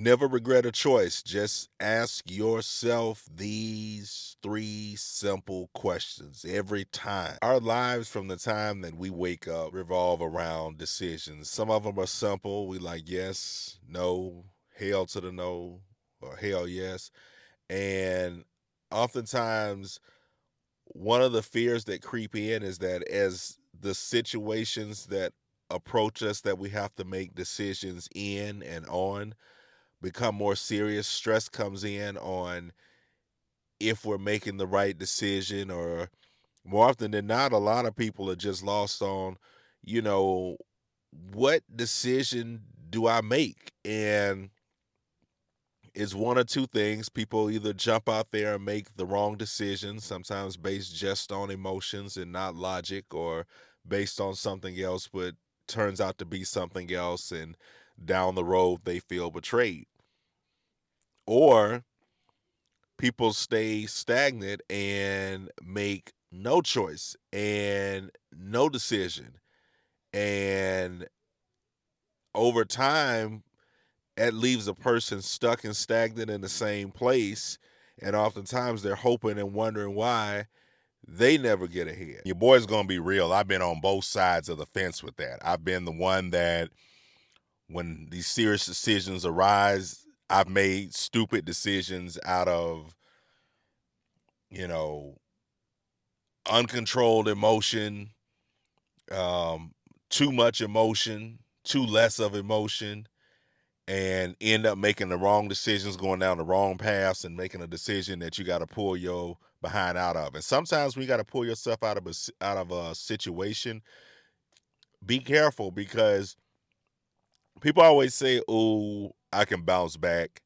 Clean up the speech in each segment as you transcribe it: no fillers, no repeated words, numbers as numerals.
Never regret a choice. Just ask yourself these three simple questions every time. Our lives from the time that we wake up revolve around decisions. Some of them are simple. We like yes, no, hell to the no, or hell yes. And oftentimes, one of the fears that creep in is that as the situations that approach us that we have to make decisions in and on become more serious, stress comes in on if we're making the right decision, or more often than not, a lot of people are just lost on, you know, what decision do I make? And it's one or two things. People either jump out there and make the wrong decision, sometimes based just on emotions and not logic, or based on something else, but turns out to be something else, and down the road they feel betrayed. Or people stay stagnant and make no choice and no decision. And over time, it leaves a person stuck and stagnant in the same place. And oftentimes they're hoping and wondering why they never get ahead. Your boy's gonna be real. I've been on both sides of the fence with that. I've been the one that when these serious decisions arise, I've made stupid decisions out of, you know, uncontrolled emotion, um, too much emotion, too less of emotion, and end up making the wrong decisions, going down the wrong paths, and making a decision that you got to pull your behind out of. And sometimes when you got to pull yourself out of a situation, be careful, because people always say, "Oh, I can bounce back,"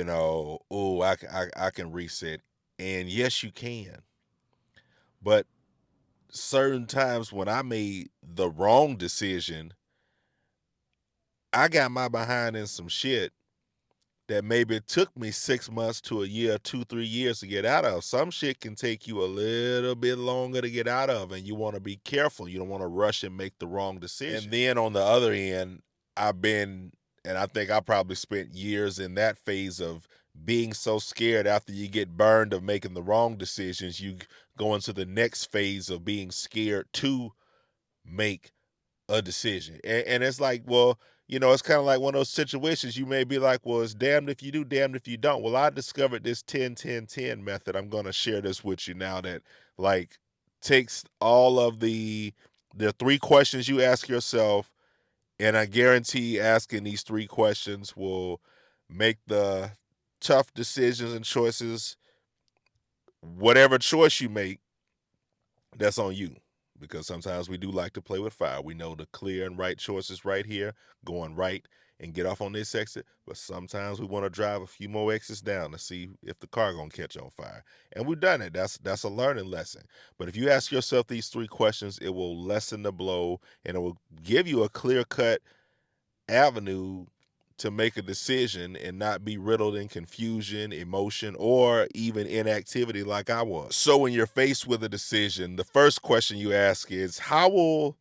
"Oh, I can reset," and yes, you can. But certain times when I made the wrong decision, I got my behind in some shit that maybe it took me 6 months to a year, 2, 3 years to get out of. Some shit can take you a little bit longer to get out of, and you want to be careful. You don't want to rush and make the wrong decision. And then on the other end, I've been, and I think I probably spent years in that phase of being so scared after you get burned of making the wrong decisions, you go into the next phase of being scared to make a decision. And it's like, well, it's kind of like one of those situations you may be like, well, it's damned if you do, damned if you don't. Well, I discovered this 10-10-10 method. I'm going to share this with you now that like takes all of the three questions you ask yourself, and I guarantee asking these three questions will make the tough decisions and choices. Whatever choice you make, that's on you, because sometimes we do like to play with fire. We know the clear and right choices right here, going right and get off on this exit, but sometimes we want to drive a few more exits down to see if the car gonna catch on fire. And we've done it. That's a learning lesson. But if you ask yourself these three questions, it will lessen the blow, and it will give you a clear cut avenue to make a decision and not be riddled in confusion, emotion, or even inactivity like I was. So when you're faced with a decision, the first question you ask is, how will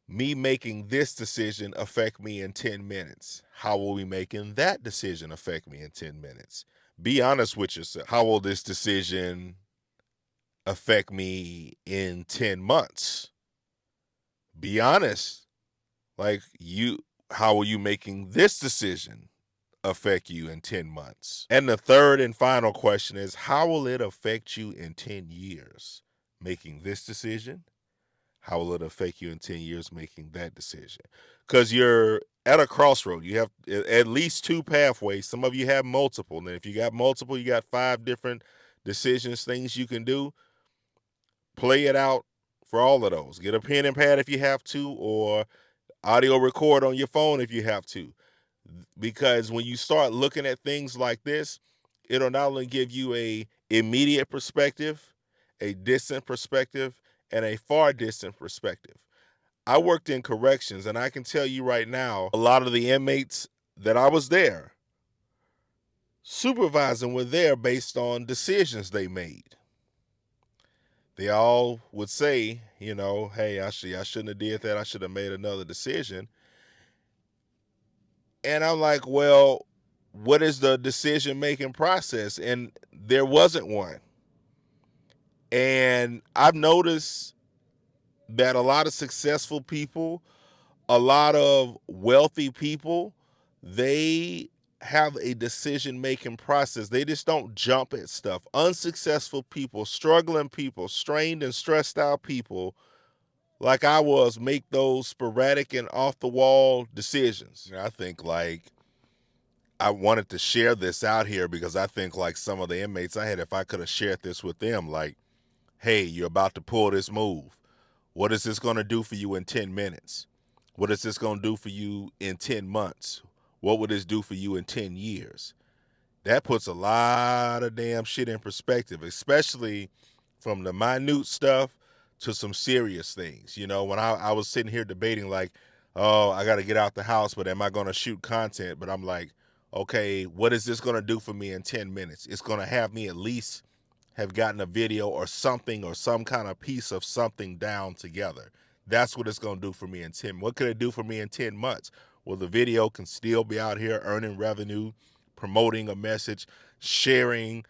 me making this decision affect me in 10 minutes? How will me making that decision affect me in 10 minutes? Be honest with yourself. How will this decision affect me in 10 months? Be honest. Like, how are you making this decision affect you in 10 months? And the third and final question is, how will it affect you in 10 years making this decision? How will it affect you in 10 years making that decision? Because you're at a crossroad. You have at least two pathways. Some of you have multiple. And if you got multiple, you got 5 different decisions, things you can do. Play it out for all of those. Get a pen and pad if you have to, or audio record on your phone if you have to, because when you start looking at things like this, it'll not only give you a immediate perspective, a distant perspective, and a far distant perspective. I worked in corrections, and I can tell you right now, a lot of the inmates that I was there supervising were there based on decisions they made. They all would say, hey, actually, I shouldn't have did that. I should have made another decision. And I'm like, well, what is the decision making process? And there wasn't one. And I've noticed that a lot of successful people, a lot of wealthy people, they have a decision making process. They just don't jump at stuff. Unsuccessful people, struggling people, strained and stressed out people, like I was, make those sporadic and off the wall decisions. I think like I wanted to share this out here because I think like some of the inmates I had, if I could have shared this with them, like, hey, you're about to pull this move. What is this going to do for you in 10 minutes? What is this going to do for you in 10 months? What would this do for you in 10 years? That puts a lot of damn shit in perspective, especially from the minute stuff to some serious things. You know, when I was sitting here debating, like, oh, I got to get out the house, but am I going to shoot content? But I'm like, okay, what is this going to do for me in 10 minutes? It's going to have me at least have gotten a video or something or some kind of piece of something down together. That's what it's going to do for me in 10. What could it do for me in 10 months? Well, the video can still be out here earning revenue, promoting a message, sharing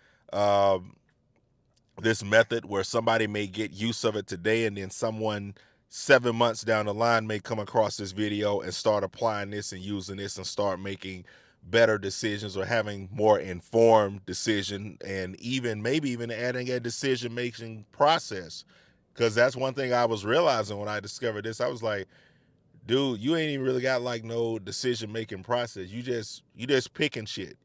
this method where somebody may get use of it today, and then someone 7 months down the line may come across this video and start applying this and using this and start making better decisions or having more informed decision, and even maybe even adding a decision making process. Because that's one thing I was realizing when I discovered this. I was like, dude, you ain't even really got like no decision making process. You just picking shit.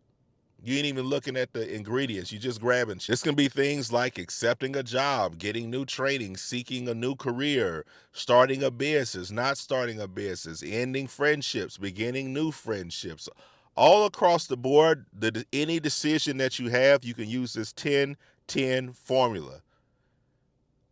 You ain't even looking at the ingredients. You just grabbing. This can be things like accepting a job, getting new training, seeking a new career, starting a business, not starting a business, ending friendships, beginning new friendships. All across the board, any decision that you have, you can use this 10-10 formula.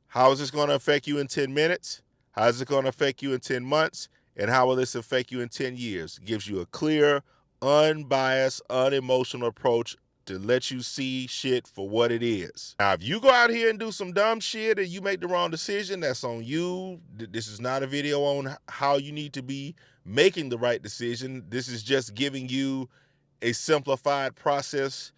How is this going to affect you in 10 minutes? How is it going to affect you in 10 months? And how will this affect you in 10 years? It gives you a clear, unbiased, unemotional approach to let you see shit for what it is. Now, if you go out here and do some dumb shit and you make the wrong decision, that's on you. This is not a video on how you need to be making the right decision. This is just giving you a simplified process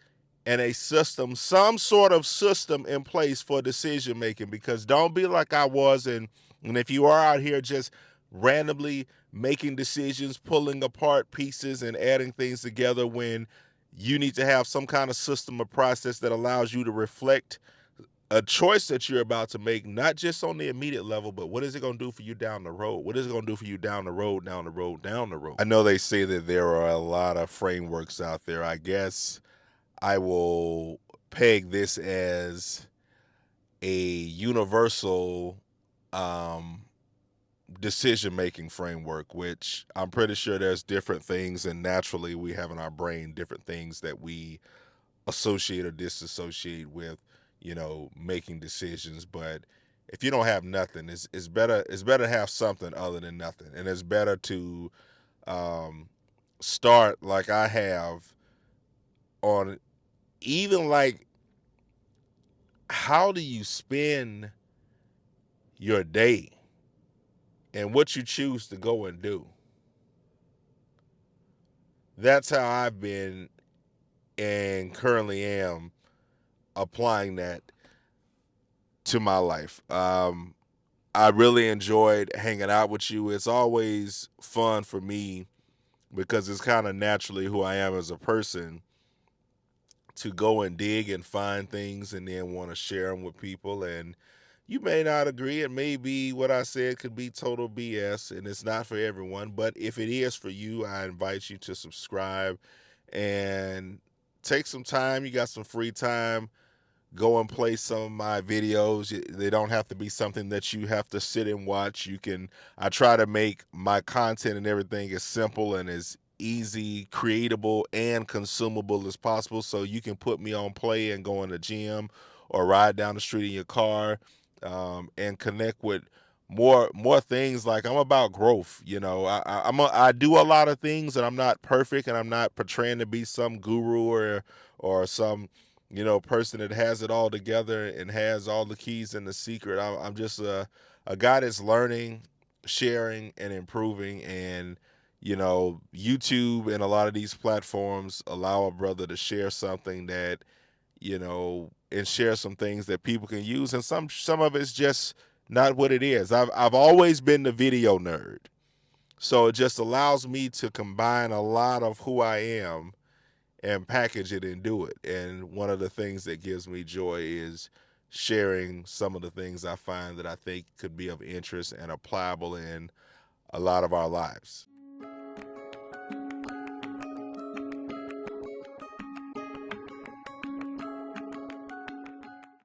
and a system, some sort of system in place for decision making. Because don't be like I was, and if you are out here just randomly making decisions, pulling apart pieces and adding things together, when you need to have some kind of system or process that allows you to reflect a choice that you're about to make, not just on the immediate level, but what is it going to do for you down the road? What is it going to do for you down the road, down the road, down the road? I know they say that there are a lot of frameworks out there. I guess I will peg this as a universal um, decision making framework, which I'm pretty sure there's different things, and naturally we have in our brain different things that we associate or disassociate with, making decisions. But if you don't have nothing, it's better to have something other than nothing, and it's better to um, start like I have on even like how do you spend your day and what you choose to go and do. That's how I've been and currently am applying that to my life. I really enjoyed hanging out with you. It's always fun for me because it's kind of naturally who I am as a person to go and dig and find things and then want to share them with people. And you may not agree. It may be what I said could be total BS and it's not for everyone. But if it is for you, I invite you to subscribe and take some time. You got some free time, go and play some of my videos. They don't have to be something that you have to sit and watch. I try to make my content and everything as simple and as easy, creatable, and consumable as possible. So you can put me on play and go in the gym or ride down the street in your car, and connect with more things. Like, I'm about growth. I do a lot of things, and I'm not perfect, and I'm not portraying to be some guru or some person that has it all together and has all the keys and the secret. I'm just a guy that's learning, sharing, and improving. And YouTube and a lot of these platforms allow a brother to share something that, and share some things that people can use, and some of it's just not what it is. I've always been the video nerd. So it just allows me to combine a lot of who I am and package it and do it. And one of the things that gives me joy is sharing some of the things I find that I think could be of interest and applicable in a lot of our lives.